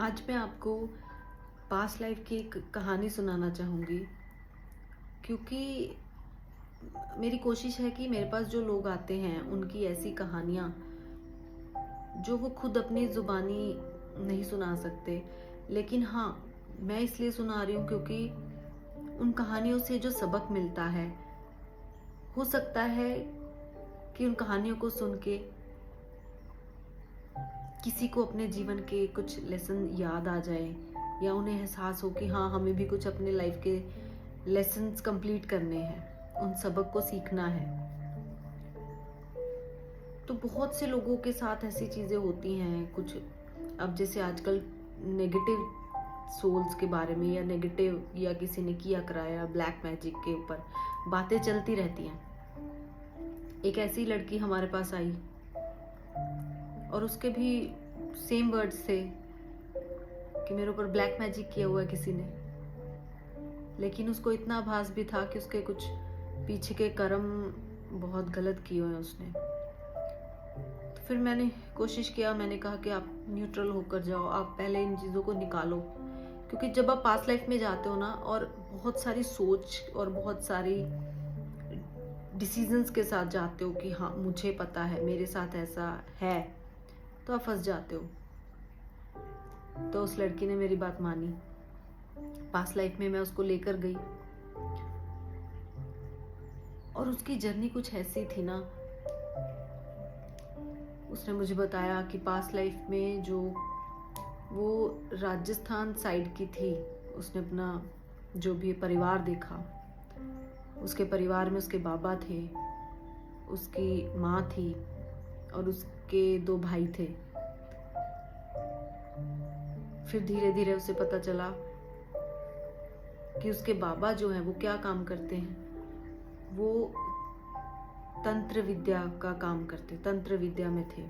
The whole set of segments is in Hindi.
आज मैं आपको पास्ट लाइफ की एक कहानी सुनाना चाहूँगी, क्योंकि मेरी कोशिश है कि मेरे पास जो लोग आते हैं उनकी ऐसी कहानियाँ जो वो खुद अपनी ज़ुबानी नहीं सुना सकते, लेकिन हाँ, मैं इसलिए सुना रही हूँ क्योंकि उन कहानियों से जो सबक मिलता है, हो सकता है कि उन कहानियों को सुन के किसी को अपने जीवन के कुछ लेसन याद आ जाए, या उन्हें एहसास हो कि हाँ, हमें भी कुछ अपने लाइफ के लेसन्स कंप्लीट करने हैं, उन सबक को सीखना है। तो बहुत से लोगों के साथ ऐसी चीज़ें होती हैं कुछ। अब जैसे आजकल नेगेटिव सोल्स के बारे में, या नेगेटिव, या किसी ने किया कराया ब्लैक मैजिक के ऊपर बातें चलती रहती हैं। एक ऐसी लड़की हमारे पास आई और उसके भी सेम वर्ड्स थे कि मेरे ऊपर ब्लैक मैजिक किया हुआ है किसी ने। लेकिन उसको इतना आभास भी था कि उसके कुछ पीछे के कर्म बहुत गलत किए हुए हैं उसने। तो फिर मैंने कोशिश किया, मैंने कहा कि आप न्यूट्रल होकर जाओ, आप पहले इन चीज़ों को निकालो। क्योंकि जब आप पास्ट लाइफ में जाते हो ना, और बहुत सारी सोच और बहुत सारी डिसीजंस के साथ जाते हो कि हाँ, मुझे पता है, मेरे साथ ऐसा है, तो आप फंस जाते हो। तो उस लड़की ने मेरी बात मानी। पास्ट लाइफ में मैं उसको लेकर गई और उसकी जर्नी कुछ ऐसी थी ना। उसने मुझे बताया कि पास्ट लाइफ में जो वो राजस्थान साइड की थी, उसने अपना जो भी परिवार देखा, उसके परिवार में उसके बाबा थे, उसकी माँ थी और उसके 2 भाई थे। फिर धीरे धीरे उसे पता चला कि उसके बाबा जो हैं वो क्या काम करते हैं, वो तंत्र विद्या का काम करते, तंत्र विद्या में थे।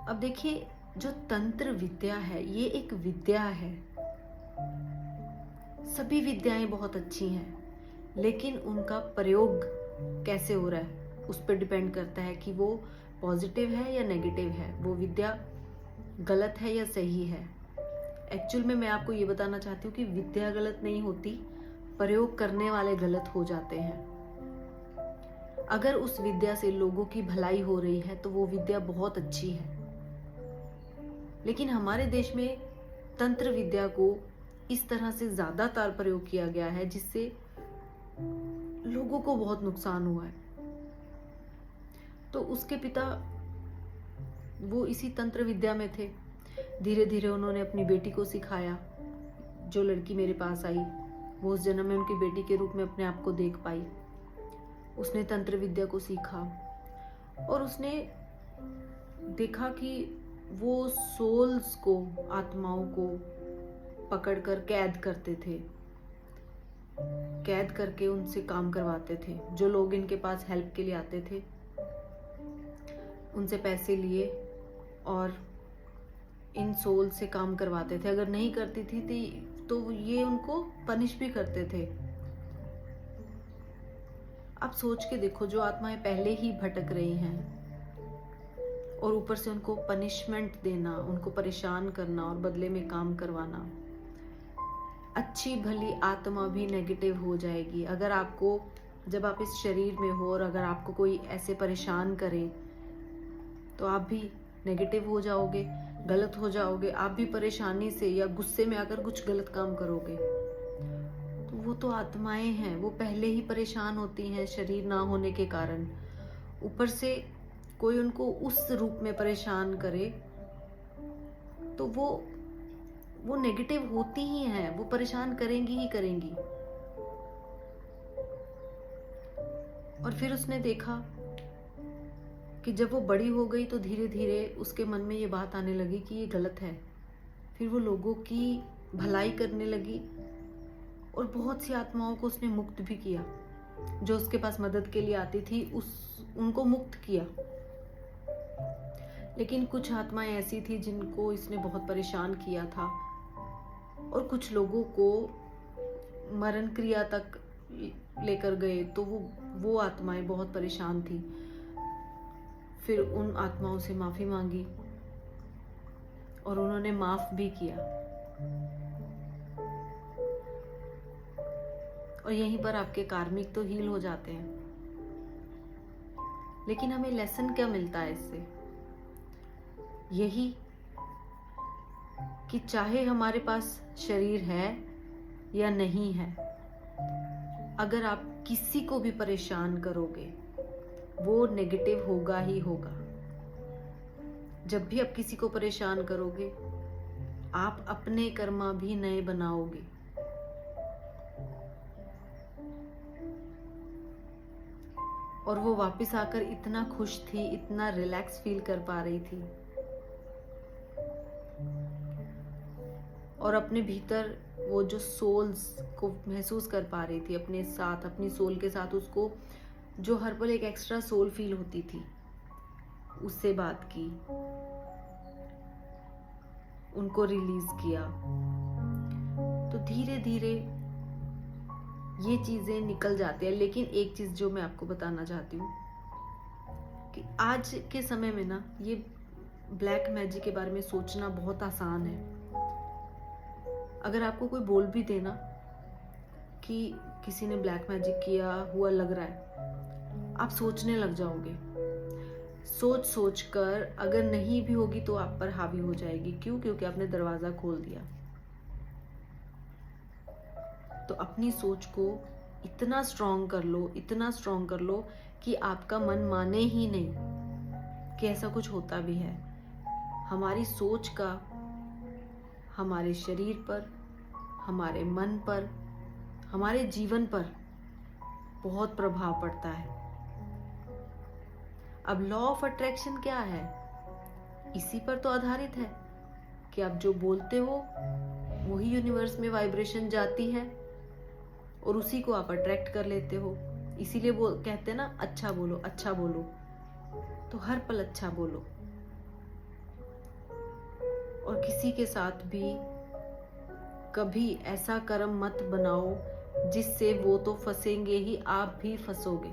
अब देखिए, जो तंत्र विद्या है ये एक विद्या है। सभी विद्याएं बहुत अच्छी हैं, लेकिन उनका प्रयोग कैसे हो रहा है उस पर डिपेंड करता है कि वो पॉजिटिव है या नेगेटिव है, वो विद्या गलत है या सही है। एक्चुअल में मैं आपको ये बताना चाहती हूँ कि विद्या गलत नहीं होती, प्रयोग करने वाले गलत हो जाते हैं। अगर उस विद्या से लोगों की भलाई हो रही है तो वो विद्या बहुत अच्छी है। लेकिन हमारे देश में तंत्र विद्या को इस तरह से ज्यादातर प्रयोग किया गया है जिससे लोगों को बहुत नुकसान हुआ है। तो उसके पिता वो इसी तंत्र विद्या में थे। धीरे धीरे उन्होंने अपनी बेटी को सिखाया। जो लड़की मेरे पास आई, वो उस जन्म में उनकी बेटी के रूप में अपने आप को देख पाई। उसने तंत्र विद्या को सीखा और उसने देखा कि वो सोल्स को, आत्माओं को पकड़कर कैद करते थे, कैद करके उनसे काम करवाते थे। जो लोग इनके पास हेल्प के लिए आते थे उनसे पैसे लिए और इन सोल से काम करवाते थे। अगर नहीं करती थी तो ये उनको पनिश भी करते थे। आप सोच के देखो, जो आत्माएं पहले ही भटक रही हैं और ऊपर से उनको पनिशमेंट देना, उनको परेशान करना और बदले में काम करवाना। अच्छी भली आत्मा भी नेगेटिव हो जाएगी। अगर आपको, जब आप इस शरीर में हो और अगर आपको कोई ऐसे परेशान करे तो आप भी नेगेटिव हो जाओगे, गलत हो जाओगे। आप भी परेशानी से या गुस्से में आकर कुछ गलत काम करोगे। तो वो तो आत्माएं हैं, वो पहले ही परेशान होती हैं शरीर ना होने के कारण। ऊपर से कोई उनको उस रूप में परेशान करे तो वो नेगेटिव होती ही हैं, वो परेशान करेंगी ही करेंगी। और फिर उसने देखा कि जब वो बड़ी हो गई तो धीरे धीरे उसके मन में ये बात आने लगी कि ये गलत है। फिर वो लोगों की भलाई करने लगी और बहुत सी आत्माओं को उसने मुक्त भी किया। जो उसके पास मदद के लिए आती थी उनको मुक्त किया। लेकिन कुछ आत्माएं ऐसी थी जिनको इसने बहुत परेशान किया था और कुछ लोगों को मरण क्रिया तक लेकर गए। तो वो आत्माएं बहुत परेशान थी। फिर उन आत्माओं से माफी मांगी और उन्होंने माफ भी किया। और यहीं पर आपके कार्मिक तो हील हो जाते हैं। लेकिन हमें लेसन क्या मिलता है इससे? यही कि चाहे हमारे पास शरीर है या नहीं है, अगर आप किसी को भी परेशान करोगे वो नेगेटिव होगा ही होगा। जब भी आप किसी को परेशान करोगे आप अपने कर्मा भी नए बनाओगे। और वो वापस आकर इतना खुश थी, इतना रिलैक्स फील कर पा रही थी, और अपने भीतर वो जो सोल्स को महसूस कर पा रही थी अपने साथ, अपनी सोल के साथ, उसको जो हर पल एक एक्स्ट्रा सोल फील होती थी, उससे बात की, उनको रिलीज किया। तो धीरे धीरे ये चीजें निकल जाती है। लेकिन एक चीज जो मैं आपको बताना चाहती हूँ कि आज के समय में ना ये ब्लैक मैजिक के बारे में सोचना बहुत आसान है। अगर आपको कोई बोल भी देना कि किसी ने ब्लैक मैजिक किया हुआ लग रहा है, आप सोचने लग जाओगे। सोच सोच कर अगर नहीं भी होगी तो आप पर हावी हो जाएगी। क्यों? क्योंकि आपने दरवाजा खोल दिया। तो अपनी सोच को इतना स्ट्रॉन्ग कर लो, इतना स्ट्रॉन्ग कर लो कि आपका मन माने ही नहीं कि ऐसा कुछ होता भी है। हमारी सोच का हमारे शरीर पर, हमारे मन पर, हमारे जीवन पर बहुत प्रभाव पड़ता है। अब लॉ ऑफ अट्रैक्शन क्या है? इसी पर तो आधारित है कि आप जो बोलते हो वही यूनिवर्स में वाइब्रेशन जाती है और उसी को आप अट्रैक्ट कर लेते हो। इसीलिए वो कहते हैं ना, अच्छा बोलो, अच्छा बोलो। तो हर पल अच्छा बोलो। और किसी के साथ भी कभी ऐसा कर्म मत बनाओ जिससे वो तो फंसेंगे ही, आप भी फंसोगे।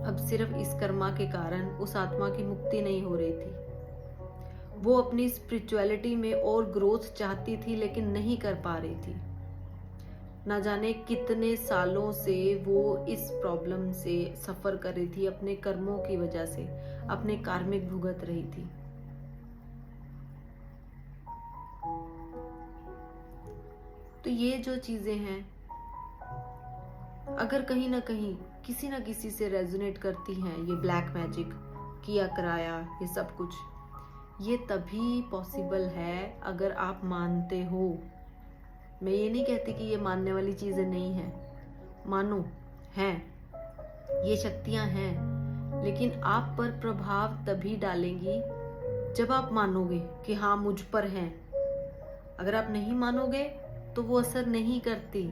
अब सिर्फ इस कर्मा के कारण उस आत्मा की मुक्ति नहीं हो रही थी। वो अपनी स्पिरिचुअलिटी में और ग्रोथ चाहती थी लेकिन नहीं कर पा रही थी। ना जाने कितने सालों से वो इस प्रॉब्लम से सफर कर रही थी, अपने कर्मों की वजह से अपने कार्मिक भुगत रही थी। तो ये जो चीजें हैं, अगर कहीं ना कहीं किसी ना किसी से रेजोनेट करती हैं, ये ब्लैक मैजिक किया कराया, ये सब कुछ, ये तभी पॉसिबल है अगर आप मानते हो। मैं ये नहीं कहती कि ये मानने वाली चीजें नहीं है, मानो हैं, ये शक्तियां हैं, लेकिन आप पर प्रभाव तभी डालेंगी जब आप मानोगे कि हाँ मुझ पर हैं। अगर आप नहीं मानोगे तो वो असर नहीं करती।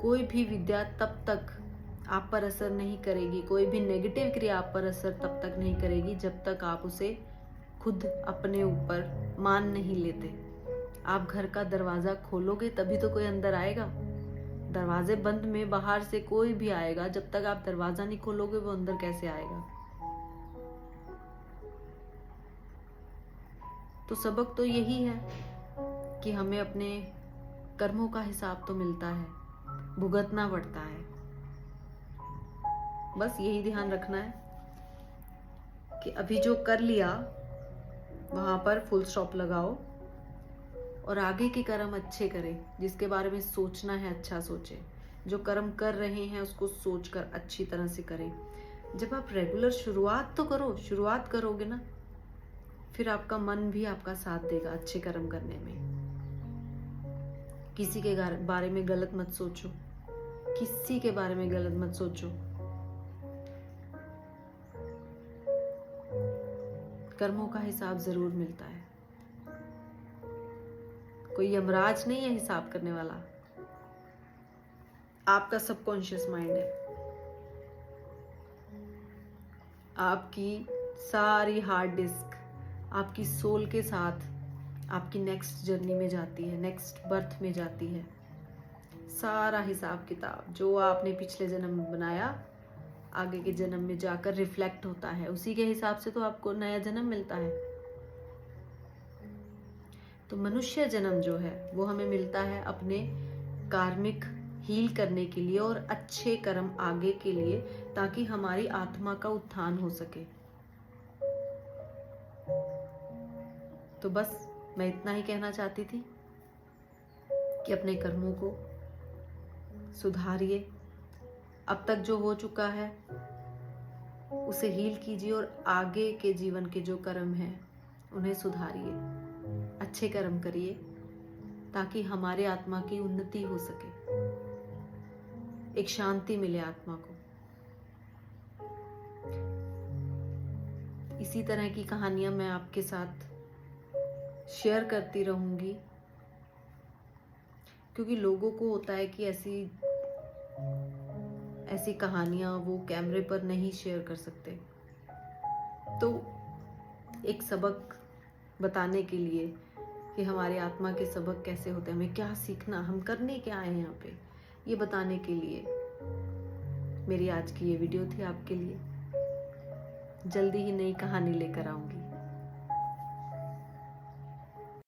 कोई भी विद्या तब तक आप पर असर नहीं करेगी, कोई भी नेगेटिव क्रिया आप पर असर तब तक नहीं करेगी जब तक आप उसे खुद अपने ऊपर मान नहीं लेते। आप घर का दरवाजा खोलोगे तभी तो कोई अंदर आएगा। दरवाजे बंद में बाहर से कोई भी आएगा, जब तक आप दरवाजा नहीं खोलोगे वो अंदर कैसे आएगा? तो सबक तो यही है कि हमें अपने कर्मों का हिसाब तो मिलता है, भुगतना पड़ता है। बस यही ध्यान रखना है कि अभी जो कर लिया वहां पर फुल स्टॉप लगाओ और आगे के कर्म अच्छे करें। जिसके बारे में सोचना है अच्छा सोचें, जो कर्म कर रहे हैं उसको सोचकर अच्छी तरह से करें। जब आप रेगुलर शुरुआत तो करो, शुरुआत करोगे ना, फिर आपका मन भी आपका साथ देगा अच्छे कर्म करने में। किसी के बारे में गलत मत सोचो, किसी के बारे में गलत मत सोचो। कर्मों का हिसाब जरूर मिलता है। कोई यमराज नहीं है हिसाब करने वाला, आपका सबकॉन्शियस माइंड है। आपकी सारी हार्ड डिस्क आपकी सोल के साथ आपकी नेक्स्ट जर्नी में जाती है, नेक्स्ट बर्थ में जाती है। सारा हिसाब किताब जो आपने पिछले जन्म में बनाया आगे के जन्म में जाकर रिफ्लेक्ट होता है, उसी के हिसाब से तो आपको नया जन्म मिलता है। तो मनुष्य जन्म जो है वो हमें मिलता है अपने कार्मिक हील करने के लिए और अच्छे कर्म आगे के लिए, ताकि हमारी आत्मा का उत्थान हो सके। तो बस मैं इतना ही कहना चाहती थी कि अपने कर्मों को सुधारिए, अब तक जो हो चुका है उसे हील कीजिए और आगे के जीवन के जो कर्म हैं उन्हें सुधारिए, अच्छे कर्म करिए, ताकि हमारे आत्मा की उन्नति हो सके, एक शांति मिले आत्मा को। इसी तरह की कहानियां मैं आपके साथ शेयर करती रहूंगी, क्योंकि लोगों को होता है कि ऐसी कहानियां वो कैमरे पर नहीं शेयर कर सकते। तो एक सबक बताने के लिए कि हमारे आत्मा के सबक कैसे होते हैं, हमें क्या सीखना, हम करने क्या आए हैं यहाँ पे, ये बताने के लिए मेरी आज की ये वीडियो थी आपके लिए। जल्दी ही नई कहानी लेकर आऊंगी।